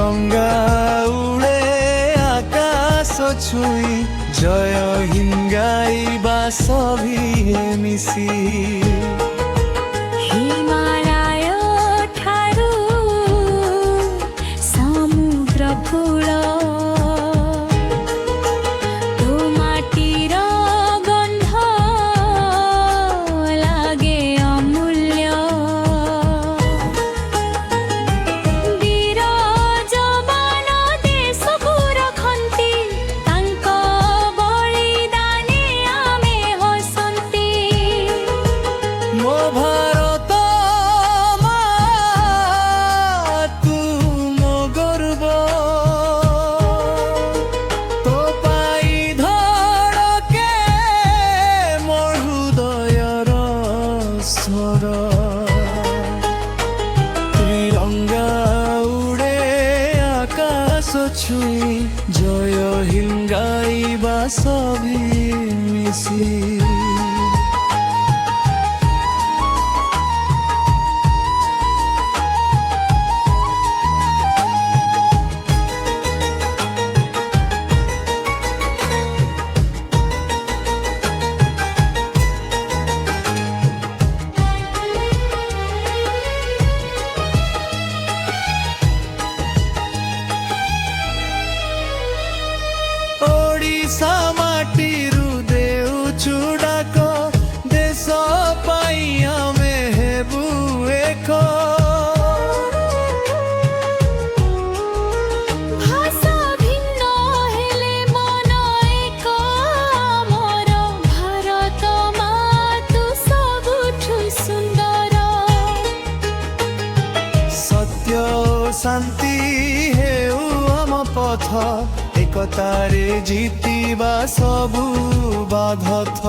ତ୍ରିରଙ୍ଗା ଉଡ଼େ ଆକାଶ ଛୁଇଁ ଜୟ ହିନ୍ଦ ଗାଇବା ସଭିଏ ମିଶି। ହିମାଳୟ ଠାରୁ ସମୁଦ୍ର କୂଳ ତୋ ମାଟିର ଗନ୍ଧ ଲାଗେ ଅମୂଲ୍ୟ। ବୀର ଯବାନ ଦେଶକୁ ରଖନ୍ତି ତାଙ୍କ ବଳିଦାନେ ଆମେ ହସନ୍ତି। ମୋ ଭାରତ ମା ତୁ ମୋ ଗର୍ବ, ତୋ ପାଇଁ ଧଡ଼କେ ମୋ ହୃଦୟର ସ୍ୱର। ତ୍ରିରଙ୍ଗା ଉଡ଼େ ଆକାଶ ଛୁଇଁ ଜୟ ହିନ୍ଦ ଗାଇବା ସଭିଏ ମିଶି। ଓଡ଼ିଶା ମାଟିରୁ ଦେଉଛୁ ଡାକ, ଦେଶ ପାଇଁ ଆମେ ହେବୁ ଏକ। ଭାଷା ଭିନ୍ନ ହେଲେ ମନ ଏକ ଆମର ଭାରତ ମା ତୁ ସବୁଠୁ ସୁନ୍ଦର। ସତ୍ୟ ଓ ଶାନ୍ତି ହେଉ ଆମ ପଥ, ଏକତାରେ ଜିତିବା ସବୁ ବାଧଥ।